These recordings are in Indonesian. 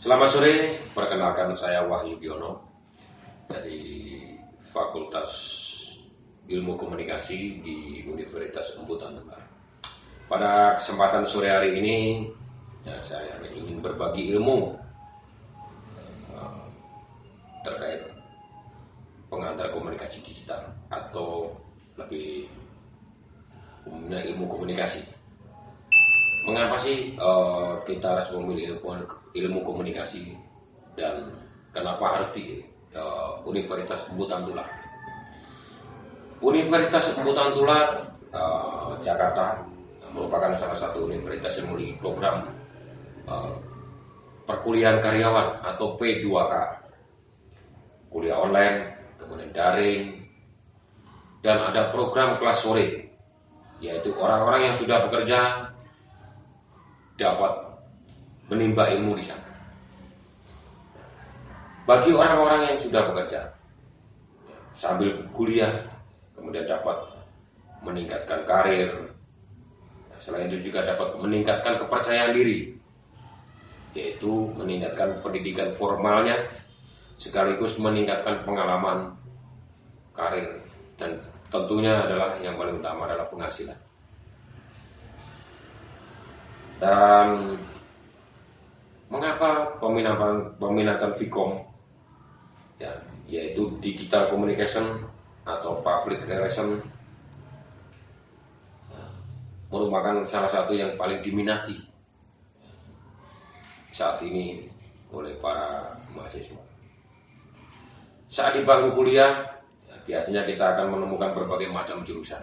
Selamat sore, perkenalkan saya Wahyu Biono dari Fakultas Ilmu Komunikasi di Universitas Emputan Tular. Pada kesempatan sore hari ini, saya ingin berbagi ilmu terkait pengantar komunikasi digital atau lebih umumnya ilmu komunikasi. Mengapa sih kita harus memilih ilmu komunikasi dan kenapa harus di Universitas Emputan Tular? Universitas Emputan Tular Jakarta merupakan salah satu universitas yang memiliki program perkuliahan karyawan atau P2K, kuliah online, kemudian daring, dan ada program kelas sore, yaitu orang-orang yang sudah bekerja dapat menimba ilmu di sana. Bagi orang-orang yang sudah bekerja sambil kuliah, kemudian dapat meningkatkan karir. Selain itu juga dapat meningkatkan kepercayaan diri, yaitu meningkatkan pendidikan formalnya, sekaligus meningkatkan pengalaman karir, dan tentunya adalah yang paling utama adalah penghasilan. Dan mengapa peminatan Vkom, yaitu Digital Communication atau Public Relation, merupakan salah satu yang paling diminati saat ini oleh para mahasiswa. Saat di bangku kuliah, biasanya kita akan menemukan berbagai macam jurusan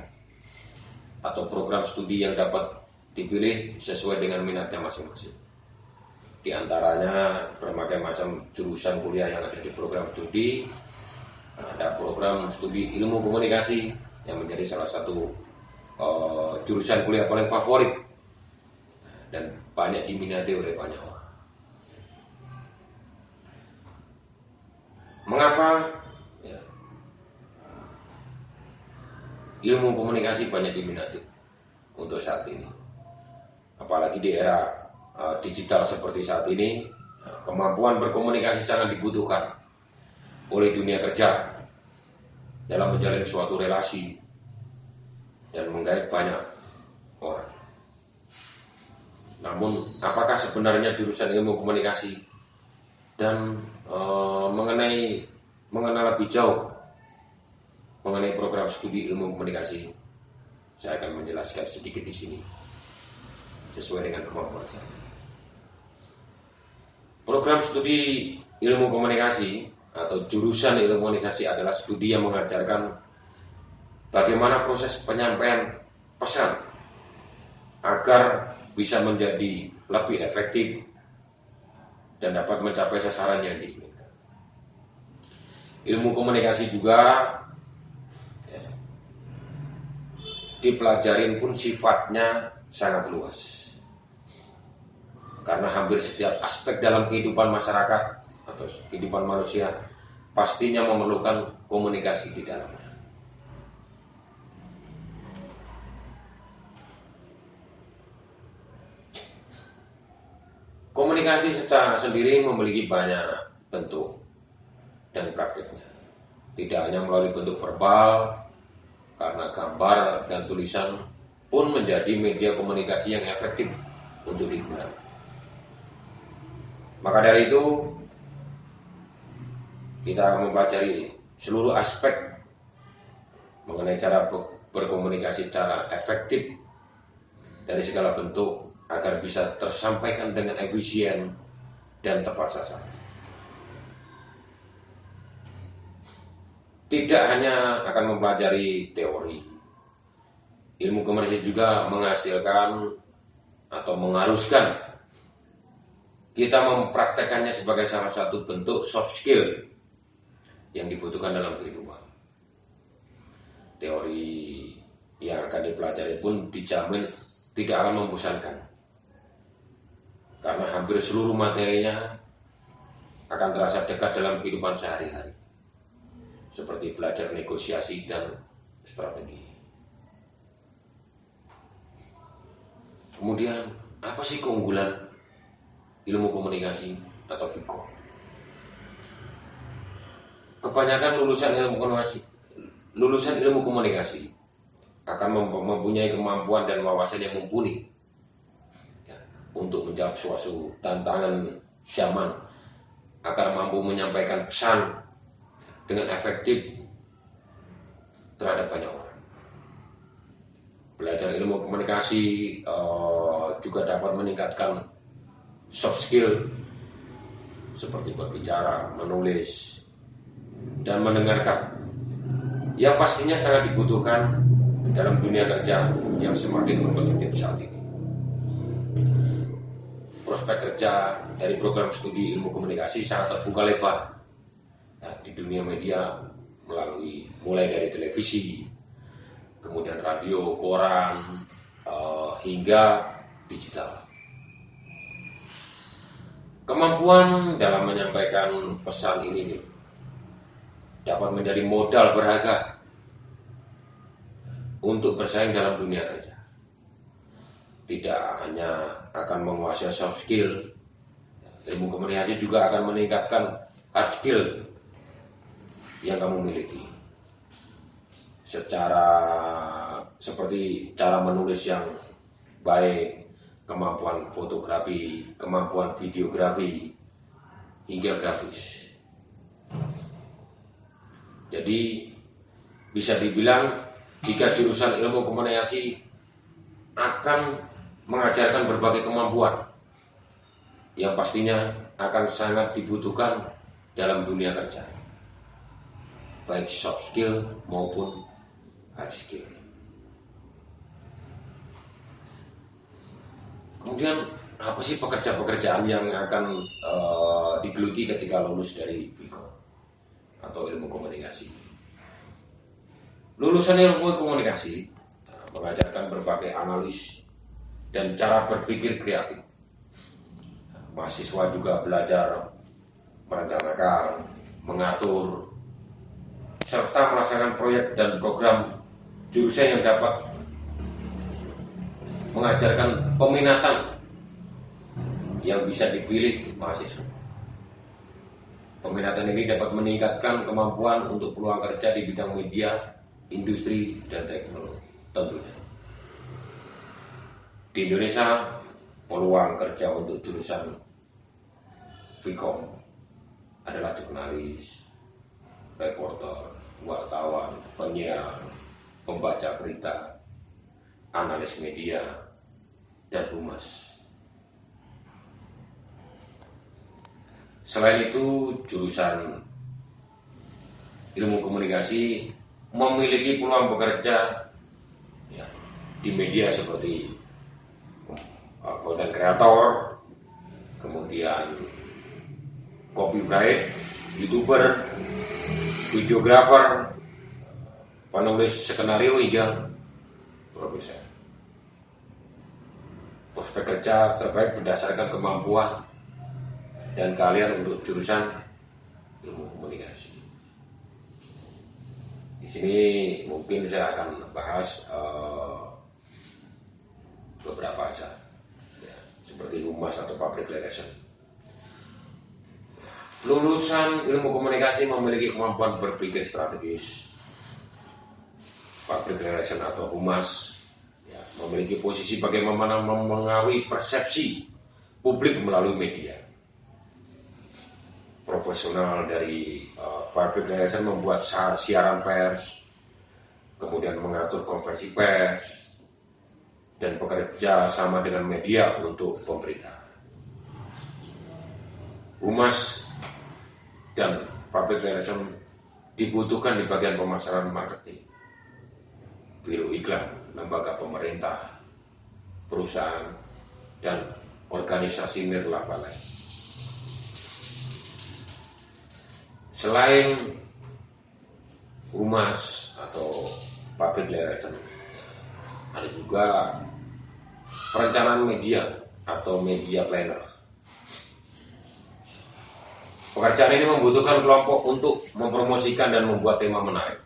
atau program studi yang dapat dipilih sesuai dengan minatnya masing-masing. Di antaranya berbagai macam jurusan kuliah yang ada di program studi. Ada program studi ilmu komunikasi yang menjadi salah satu jurusan kuliah paling favorit dan banyak diminati oleh banyak orang. Mengapa ilmu komunikasi banyak diminati untuk saat ini? Apalagi di era digital seperti saat ini, kemampuan berkomunikasi sangat dibutuhkan oleh dunia kerja dalam menjalin suatu relasi dan menggait banyak orang. Namun, apakah sebenarnya jurusan ilmu komunikasi dan mengenal lebih jauh mengenai program studi ilmu komunikasi, saya akan menjelaskan sedikit di sini sesuai dengan kemampuan saya. Program studi ilmu komunikasi atau jurusan ilmu komunikasi adalah studi yang mengajarkan bagaimana proses penyampaian pesan agar bisa menjadi lebih efektif dan dapat mencapai sasaran yang diinginkan. Ilmu komunikasi juga dipelajarin pun sifatnya sangat luas, karena hampir setiap aspek dalam kehidupan masyarakat atau kehidupan manusia pastinya memerlukan komunikasi di dalamnya. Komunikasi secara sendiri memiliki banyak bentuk dan praktiknya. Tidak hanya melalui bentuk verbal, karena gambar dan tulisan pun menjadi media komunikasi yang efektif untuk digunakan. Maka dari itu, kita mempelajari seluruh aspek mengenai cara berkomunikasi secara efektif dari segala bentuk agar bisa tersampaikan dengan efisien dan tepat sasaran. Tidak hanya akan mempelajari teori, ilmu komunikasi juga menghasilkan atau mengharuskan kita mempraktekannya sebagai salah satu bentuk soft skill yang dibutuhkan dalam kehidupan. Teori yang akan dipelajari pun dijamin tidak akan membosankan, karena hampir seluruh materinya akan terasa dekat dalam kehidupan sehari-hari, seperti belajar negosiasi dan strategi. Kemudian, apa sih keunggulan ilmu komunikasi atau Vkom. Kebanyakan lulusan ilmu komunikasi akan mempunyai kemampuan dan wawasan yang mumpuni ya, untuk menjawab suatu tantangan zaman agar mampu menyampaikan pesan dengan efektif terhadap banyak orang. Belajar ilmu komunikasi juga dapat meningkatkan soft skill seperti berbicara, menulis, dan mendengarkan, yang pastinya sangat dibutuhkan dalam dunia kerja yang semakin kompetitif saat ini. Prospek kerja dari program studi ilmu komunikasi sangat terbuka lebar nah, di dunia media mulai dari televisi, kemudian radio, koran, hingga digital. Kemampuan dalam menyampaikan pesan ini dapat menjadi modal berharga untuk bersaing dalam dunia kerja. Tidak hanya akan menguasai soft skill, ilmu komunikasi juga akan meningkatkan hard skill yang kamu miliki. Seperti cara menulis yang baik, kemampuan fotografi, kemampuan videografi, hingga grafis. Jadi bisa dibilang jika jurusan ilmu komunikasi akan mengajarkan berbagai kemampuan yang pastinya akan sangat dibutuhkan dalam dunia kerja, baik soft skill maupun hard skill. Kemudian apa sih pekerjaan yang akan digeluti ketika lulus dari Vkom atau ilmu komunikasi? Lulusan ilmu komunikasi mengajarkan berbagai analis dan cara berpikir kreatif. Mahasiswa juga belajar merencanakan, mengatur, serta melaksanakan proyek dan program jurusan yang dapat mengajarkan peminatan yang bisa dipilih mahasiswa. Peminatan ini dapat meningkatkan kemampuan untuk peluang kerja di bidang media, industri, dan teknologi tentunya. Di Indonesia, peluang kerja untuk jurusan Vkom adalah jurnalis, reporter, wartawan, penyiar, pembaca berita, analis media, dan humas. Selain itu, jurusan ilmu komunikasi memiliki peluang bekerja ya, di media seperti content creator, kemudian copywriter, YouTuber, videografer, penulis skenario hingga produser. Prospek kerja terbaik berdasarkan kemampuan dan keahlian untuk jurusan ilmu komunikasi. Di sini mungkin saya akan bahas beberapa aja, ya, seperti humas atau public relation. Lulusan ilmu komunikasi memiliki kemampuan berpikir strategis. Public relation atau humas ya, memiliki posisi bagaimana mempengaruhi persepsi publik melalui media. Profesional dari public relation membuat siaran pers, kemudian mengatur konferensi pers, dan bekerja sama dengan media untuk pemberitaan. Humas dan public relation dibutuhkan di bagian pemasaran marketing, biro iklan, lembaga pemerintah, perusahaan, dan organisasi nirlaba lain. Selain humas atau public relation, ada juga perencanaan media atau media planner. Pekerjaan ini membutuhkan kelompok untuk mempromosikan dan membuat tema menarik.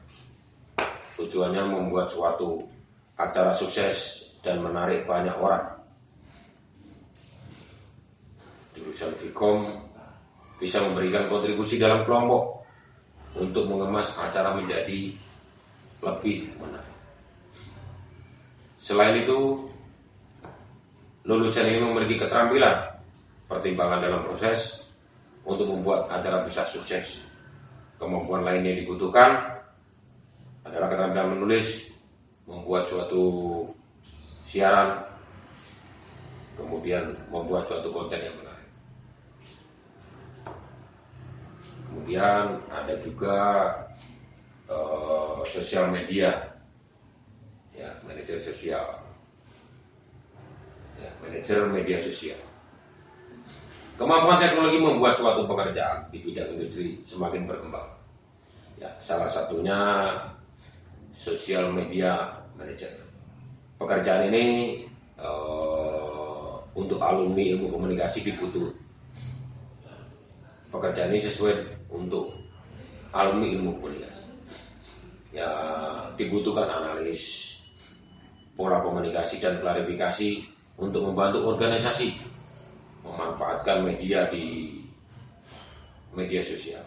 Tujuannya membuat suatu acara sukses dan menarik banyak orang. Jurusan Vkom bisa memberikan kontribusi dalam kelompok untuk mengemas acara menjadi lebih menarik. Selain itu, lulusan ini memiliki keterampilan pertimbangan dalam proses untuk membuat acara bisa sukses. Kemampuan lain yang dibutuhkan adalah keterampilan menulis, membuat suatu siaran, kemudian membuat suatu konten yang menarik. Kemudian ada juga sosial media, ya, manajer sosial, ya, manajer media sosial. Kemampuan teknologi membuat suatu pekerjaan di bidang industri semakin berkembang. Ya, salah satunya sosial media manager. Pekerjaan ini untuk alumni ilmu komunikasi dibutuhkan. Pekerjaan ini sesuai untuk alumni ilmu komunikasi. Ya, dibutuhkan analis, pola komunikasi dan klarifikasi untuk membantu organisasi memanfaatkan media di media sosial.